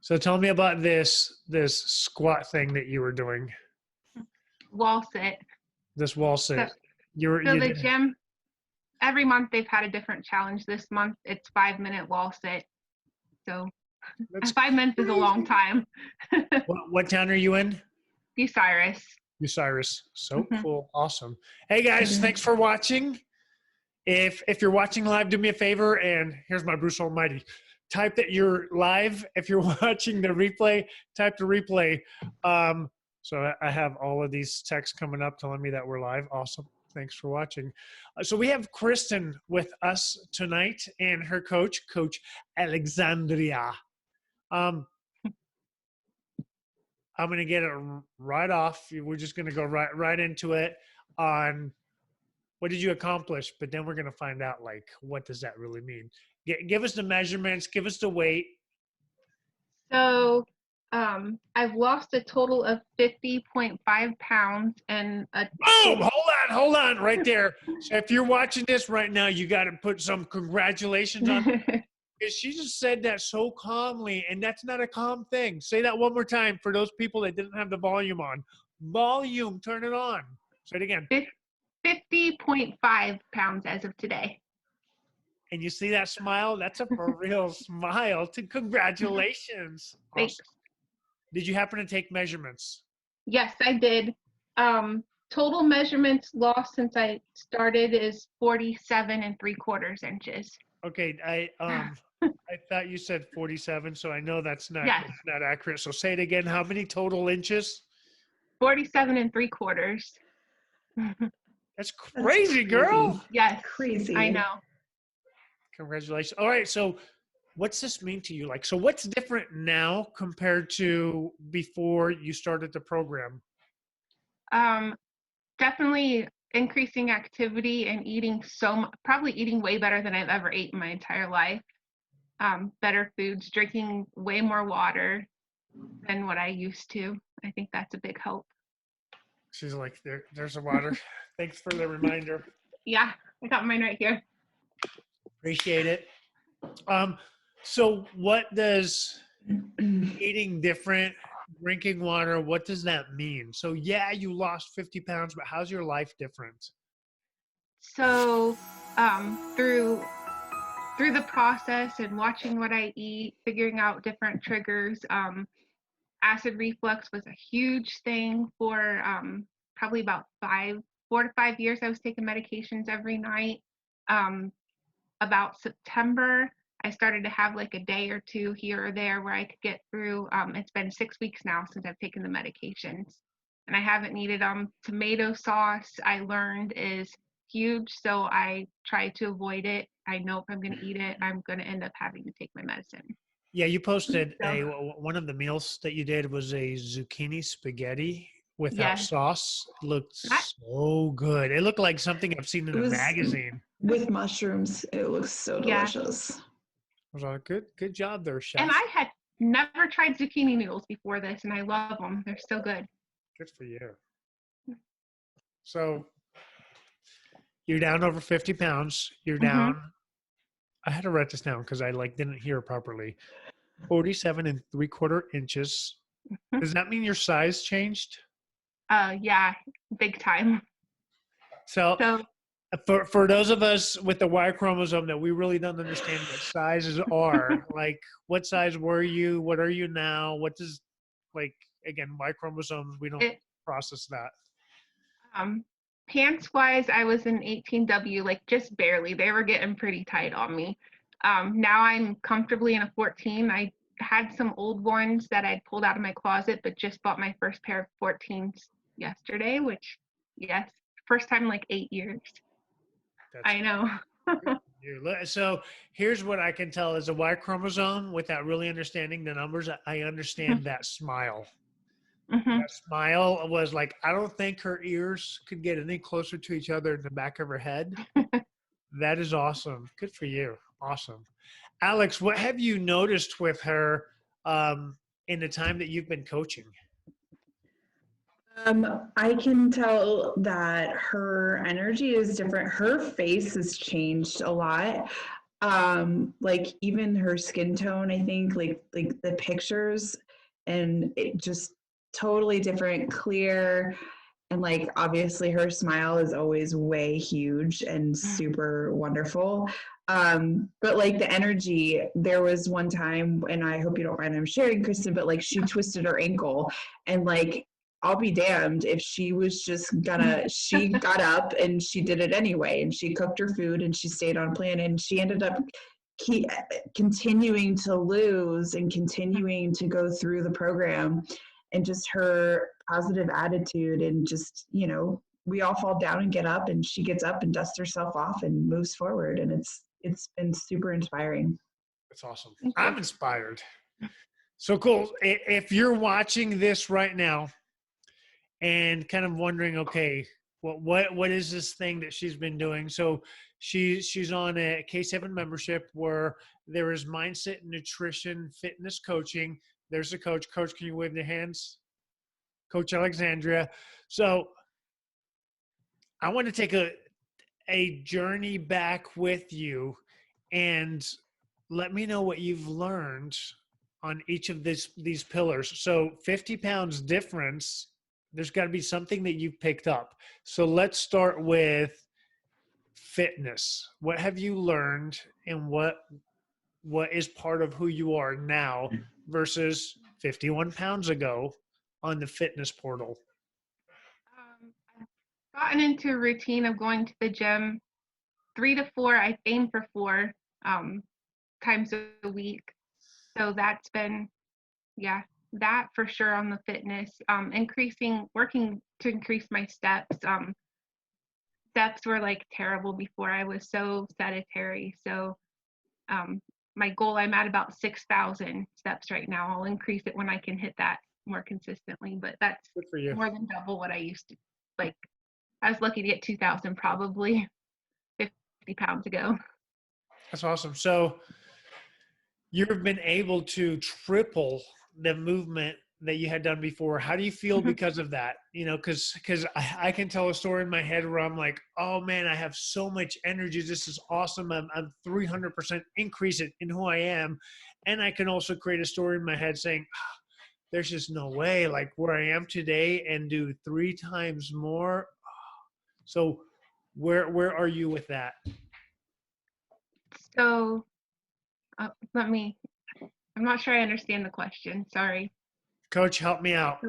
So tell me about this squat thing that you were doing. Wall sit. This wall sit. So You the did. gym, every month they've had a different challenge. This month it's 5-minute wall sit. So That's 5 minutes is a long time. What town are you in? Bucyrus. Bucyrus. So cool. Awesome. Hey guys, thanks for watching. If you're watching live, do me a favor, and here's my Bruce Almighty. Type that you're live. If you're watching the replay, type the replay. So I have all of these texts coming up telling me that we're live. Awesome. Thanks for watching. So we have Kristen with us tonight and her coach, Coach Alexandria. I'm going to get it right off. We're just going to go right into it on what did you accomplish, but then we're going to find out, like, what does that really mean? Give us the measurements. Give us the weight. So I've lost a total of 50.5 pounds and Boom! Hold on right there. So if you're watching this right now, you got to put some congratulations on because she just said that so calmly, and that's not a calm thing. Say that one more time for those people that didn't have the volume on. Volume, turn it on. Say it again. 50.5 pounds as of today. And you see that smile? That's a for real smile. Congratulations. Thanks. Awesome. Did you happen to take measurements? Yes, I did. Total measurements lost since I started is 47.75 inches. Okay, I thought you said 47, so I know that's not accurate. So say it again. How many total inches? 47.75. That's crazy, girl. Yes, crazy. I know. Congratulations. All right, so what's this mean to you? Like, so what's different now compared to before you started the program? Definitely increasing activity and eating probably eating way better than I've ever ate in my entire life. Better foods, drinking way more water than what I used to. I think that's a big help. She's like, there's the water. Thanks for the reminder. Yeah, I got mine right here. Appreciate it. So what does eating different, drinking water, what does that mean? So yeah, you lost 50 pounds, but how's your life different? So through the process and watching what I eat, figuring out different triggers, acid reflux was a huge thing for probably about 4 to 5 years. I was taking medications every night. About September, I started to have like a day or two here or there where I could get through. It's been 6 weeks now since I've taken the medications, and I haven't needed them. Tomato sauce, I learned, is huge, so I try to avoid it. I know if I'm going to eat it, I'm going to end up having to take my medicine. Yeah, you posted one of the meals that you did was a zucchini spaghetti without sauce. It looked so good. It looked like something I've seen in a magazine. With mushrooms. It looks so delicious. Good job there, chef. And I had never tried zucchini noodles before this, and I love them. They're so good. Good for you. So you're down over 50 pounds. You're down. I had to write this down because I didn't hear it properly. 47.75 inches. Does that mean your size changed? Yeah, big time. So for those of us with the Y chromosome that we really don't understand what sizes are, like what size were you? What are you now? What does, again, Y chromosomes, we don't process that. Pants wise, I was in 18W, just barely. They were getting pretty tight on me. Now I'm comfortably in a 14. I had some old ones that I'd pulled out of my closet, but just bought my first pair of 14s yesterday, which, yes, first time in 8 years. I know. So here's what I can tell as a Y chromosome without really understanding the numbers. I understand that smile. That smile was I don't think her ears could get any closer to each other in the back of her head. That is awesome. Good for you. Awesome. Alex, what have you noticed with her in the time that you've been coaching? I can tell that her energy is different. Her face has changed a lot. like even her skin tone, I think like the pictures, and it just totally different, clear. And like obviously her smile is always way huge and super wonderful. But like the energy, there was one time, and I hope you don't mind I'm sharing, Kristen, but like she twisted her ankle, and like I'll be damned if she was just gonna, she got up and she did it anyway, and she cooked her food and she stayed on plan, and she ended up continuing to lose and continuing to go through the program. And just her positive attitude, and just, you know, we all fall down and get up, and she gets up and dusts herself off and moves forward, and it's been super inspiring. That's awesome. I'm inspired. So cool. If you're watching this right now and kind of wondering, okay, what is this thing that she's been doing? So she's on a K7 membership where there is mindset, nutrition, fitness coaching. There's a coach. Coach, can you wave your hands? Coach Alexandria. So I want to take a journey back with you and let me know what you've learned on each of these pillars. So 50 pounds difference, there's got to be something that you've picked up. So let's start with fitness. What have you learned, and what is part of who you are now versus 51 pounds ago on the fitness portal? I've gotten into a routine of going to the gym 3 to 4. I aim for 4 times a week. So that's been, that for sure on the fitness. Working to increase my steps. Steps were like terrible before. I was so sedentary. So my goal, I'm at about 6,000 steps right now. I'll increase it when I can hit that more consistently, but that's Good for you. more than double what I used to. Like, I was lucky to get 2,000 probably 50 pounds ago. That's awesome. So you've been able to triple the movement that you had done before. How do you feel because of that? You know, because I can tell a story in my head where I'm like, oh man, I have so much energy. This is awesome. I'm 300% increase in who I am. And I can also create a story in my head saying, there's just no way, like where I am today and do 3 times more. So where are you with that? So I'm not sure I understand the question. Sorry. Coach, help me out.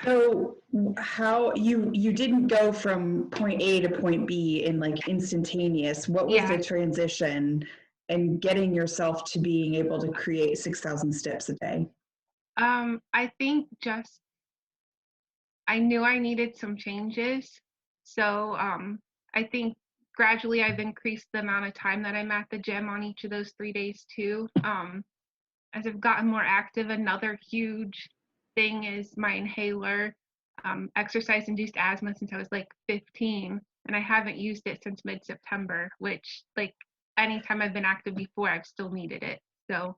So how you didn't go from point A to point B in like instantaneous. What was the transition and getting yourself to being able to create 6,000 steps a day? I think just I knew I needed some changes. So I think gradually I've increased the amount of time that I'm at the gym on each of those 3 days too. As I've gotten more active, another huge thing is my inhaler. Exercise-induced asthma since I was like 15, and I haven't used it since mid-September, which like anytime I've been active before, I've still needed it. So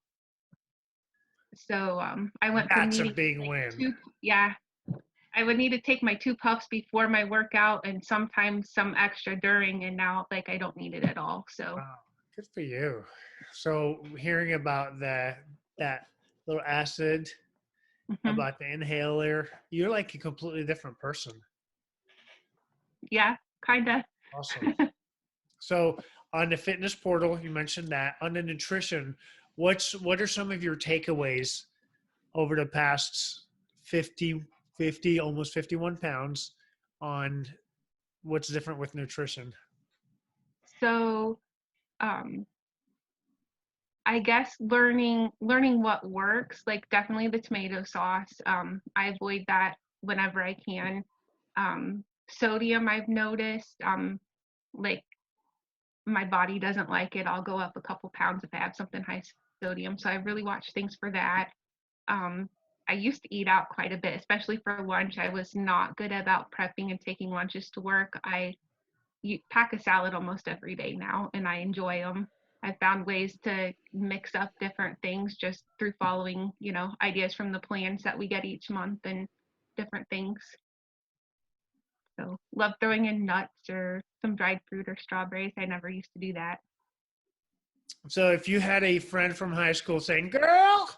I went from That's a needing big like win. I would need to take my 2 puffs before my workout and sometimes some extra during, and now like I don't need it at all. So Wow, good for you. So hearing about that little acid, about the inhaler, you're like a completely different person. Yeah, kind of. Awesome. So on the fitness portal, you mentioned that. On the nutrition, what are some of your takeaways over the past 50, almost 51 pounds on what's different with nutrition? So I guess learning what works, like definitely the tomato sauce. I avoid that whenever I can. Sodium, I've noticed, like my body doesn't like it. I'll go up a couple pounds if I have something high sodium. So I really watch things for that. I used to eat out quite a bit, especially for lunch. I was not good about prepping and taking lunches to work. I pack a salad almost every day now, and I enjoy them. I found ways to mix up different things just through following, ideas from the plans that we get each month and different things. So love throwing in nuts or some dried fruit or strawberries. I never used to do that. So if you had a friend from high school saying, girl,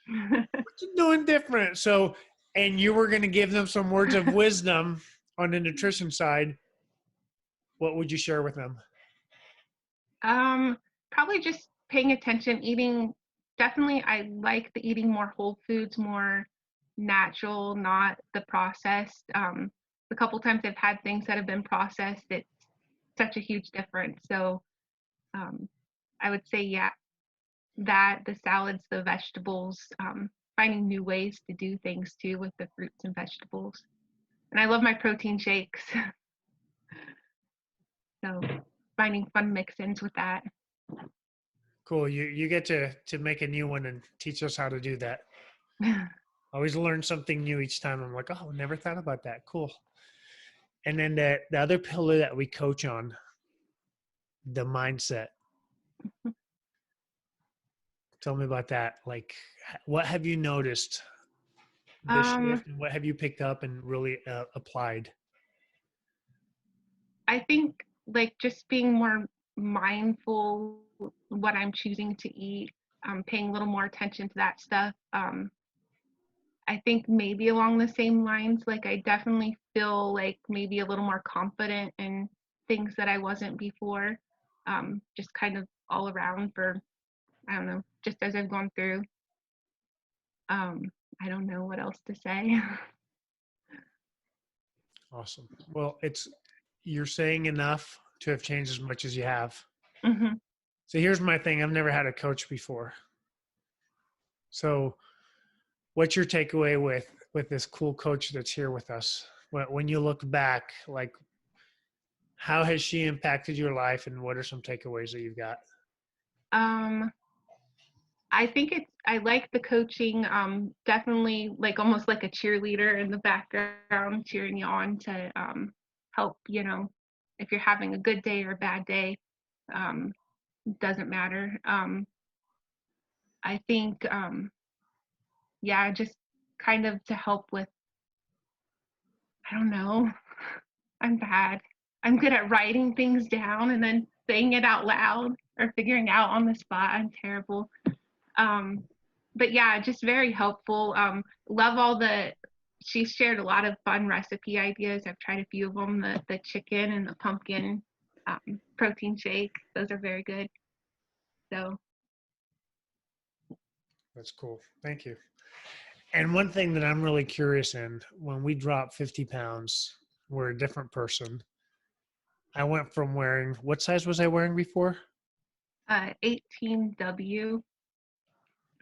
what you doing different? So, and you were going to give them some words of wisdom on the nutrition side, what would you share with them? Probably just paying attention, eating. Definitely, I like the eating more whole foods, more natural, not the processed. The couple times I've had things that have been processed, it's such a huge difference. So, I would say, yeah, that the salads, the vegetables, finding new ways to do things too with the fruits and vegetables. And I love my protein shakes. So finding fun mix-ins with that. Cool. You get to make a new one and teach us how to do that. Always learn something new each time. I'm like, oh, never thought about that. Cool. And then the other pillar that we coach on, the mindset. Tell me about that. Like, what have you noticed this shift, and what have you picked up and really applied? I think like just being more mindful what I'm choosing to eat, paying a little more attention to that stuff. I think maybe along the same lines, like I definitely feel like maybe a little more confident in things that I wasn't before. Just kind of all around for, I don't know, just as I've gone through. I don't know what else to say. Awesome. Well, you're saying enough to have changed as much as you have. Mm-hmm. So here's my thing. I've never had a coach before. So what's your takeaway with this cool coach that's here with us? When you look back, like, how has she impacted your life, and what are some takeaways that you've got? I think I like the coaching, definitely like almost like a cheerleader in the background, cheering you on to help, if you're having a good day or a bad day, doesn't matter. I think, yeah, just kind of to help with, I don't know, I'm bad. I'm good at writing things down and then saying it out loud or figuring out on the spot. I'm terrible. But yeah, just very helpful. Love she shared a lot of fun recipe ideas. I've tried a few of them, the chicken and the pumpkin protein shake. Those are very good. So. That's cool. Thank you. And one thing that I'm really curious in, when we drop 50 pounds, we're a different person. I went from wearing, what size was I wearing before? 18W.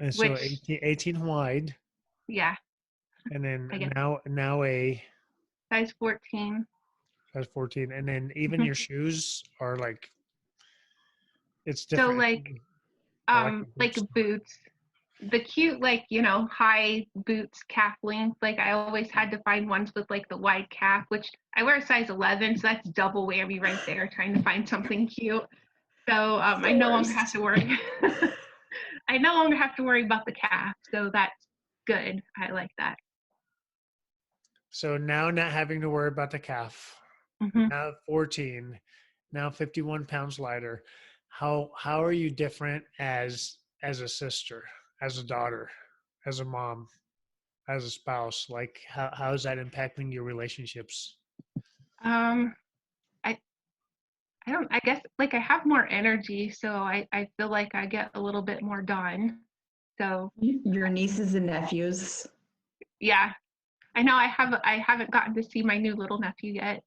And so 18 wide. Yeah. And then now a size 14. Size 14. And then even your shoes are like, it's different. So like boots. The cute, high boots, calf length. Like I always had to find ones with like the wide calf, which I wear a size 11, so that's double whammy right there, trying to find something cute. So I no longer have to worry. I no longer have to worry about the calf, so that's good. I like that. So now not having to worry about the calf. Mm-hmm. Now 14, now 51 pounds lighter. How are you different as a sister, as a daughter, as a mom, as a spouse? Like how is that impacting your relationships? I guess like I have more energy, so I feel like I get a little bit more done. So your nieces and nephews. Yeah. I know I haven't gotten to see my new little nephew yet.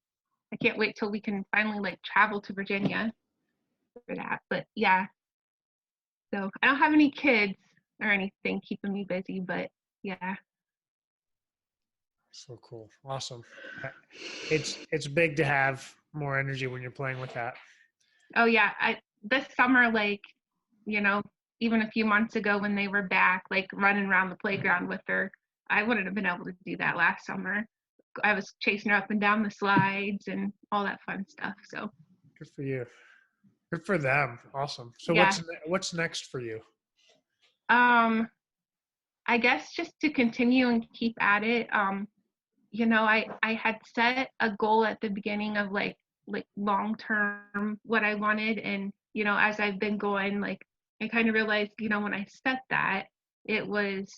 I can't wait till we can finally like travel to Virginia for that. But yeah. So I don't have any kids or anything keeping me busy, but yeah. So cool. Awesome. It's big to have more energy when you're playing with that. Oh yeah. This summer, like, even a few months ago when they were back, like running around the playground with her, I wouldn't have been able to do that last summer. I was chasing her up and down the slides and all that fun stuff. So good for you. Good for them. Awesome. So yeah. What's next for you? I guess just to continue and keep at it. I had set a goal at the beginning of like long term what I wanted, and as I've been going, like, I kind of realized, when I set that, it was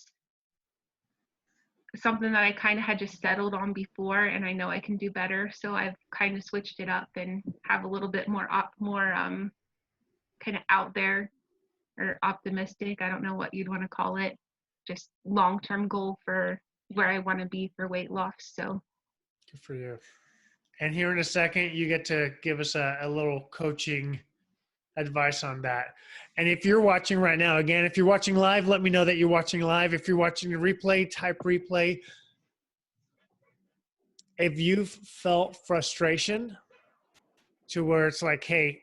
something that I kind of had just settled on before, and I know I can do better. So I've kind of switched it up and have a little bit more kind of out there or optimistic. I don't know what you'd want to call it. Just long-term goal for where I want to be for weight loss. So good for you. And here in a second, you get to give us a little coaching advice on that. And if you're watching right now, again, if you're watching live, let me know that you're watching live. If you're watching a replay, type replay. If you've felt frustration to where it's like, hey,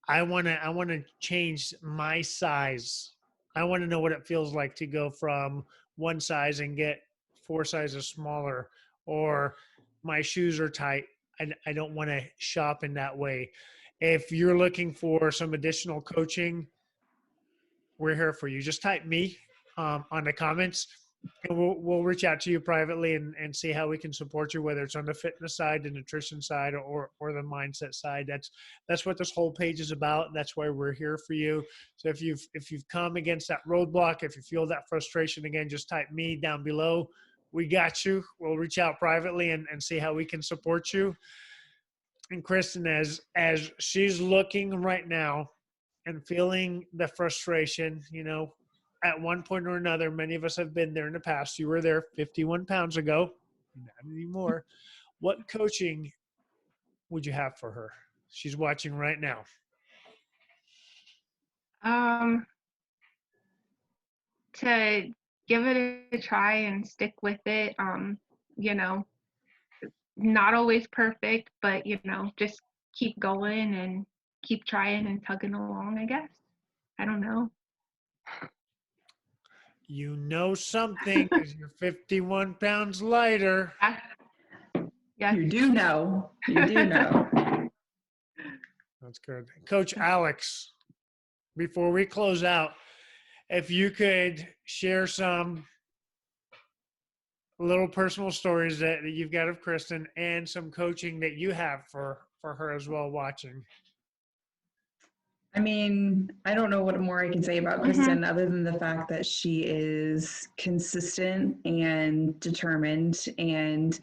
I want to change my size. I want to know what it feels like to go from one size and get 4 sizes smaller, or my shoes are tight. I don't want to shop in that way. If you're looking for some additional coaching, we're here for you. Just type me on the comments, and we'll reach out to you privately and see how we can support you, whether it's on the fitness side, the nutrition side, or the mindset side. That's what this whole page is about. That's why we're here for you. So if you've come against that roadblock, if you feel that frustration, again, just type me down below. We got you. We'll reach out privately and see how we can support you. And Kristen, as she's looking right now and feeling the frustration, at one point or another, many of us have been there in the past. You were there 51 pounds ago, not anymore. What coaching would you have for her? She's watching right now. To give it a try and stick with it. Not always perfect, but just keep going and keep trying and tugging along, I guess. I don't know. You know something because you're 51 pounds lighter. Yeah. You do know. You do know. That's good. Coach Alex, before we close out, if you could share some little personal stories that you've got of Kristen and some coaching that you have for her as well watching. I mean, I don't know what more I can say about Kristen other than the fact that she is consistent and determined. And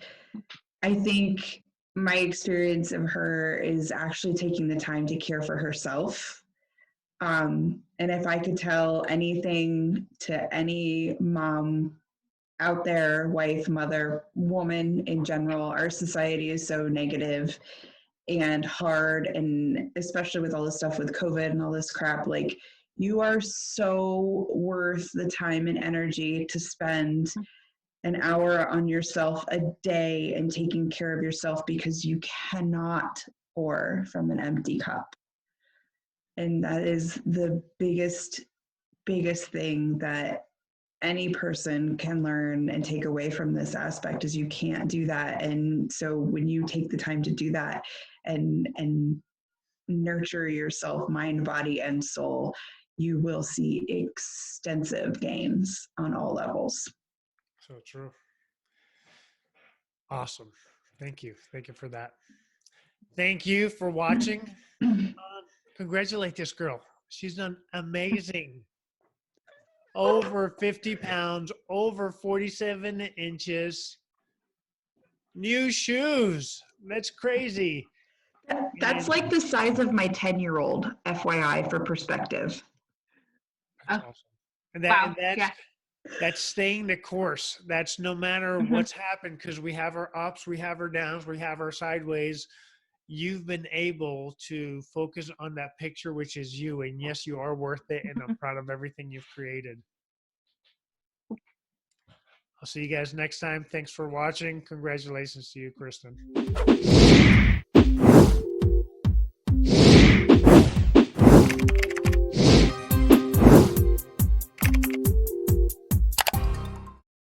I think my experience of her is actually taking the time to care for herself. And if I could tell anything to any mom out there, wife, mother, woman in general, our society is so negative and hard, and especially with all this stuff with COVID and all this crap, like, you are so worth the time and energy to spend an hour on yourself a day and taking care of yourself, because you cannot pour from an empty cup. And that is the biggest thing that any person can learn and take away from this aspect, is you can't do that. And so when you take the time to do that and nurture yourself, mind, body, and soul, you will see extensive gains on all levels. So true. Awesome. Thank you. Thank you for that. Thank you for watching. Congratulate this girl. She's done amazing. Over 50 pounds, over 47 inches. New shoes. That's crazy. That's like the size of my 10-year-old, FYI, for perspective. That's awesome. And that's staying the course. That's no matter what's happened, because we have our ups, we have our downs, we have our sideways. You've been able to focus on that picture, which is you. And yes, you are worth it. And I'm proud of everything you've created. I'll see you guys next time. Thanks for watching. Congratulations to you, Kristen.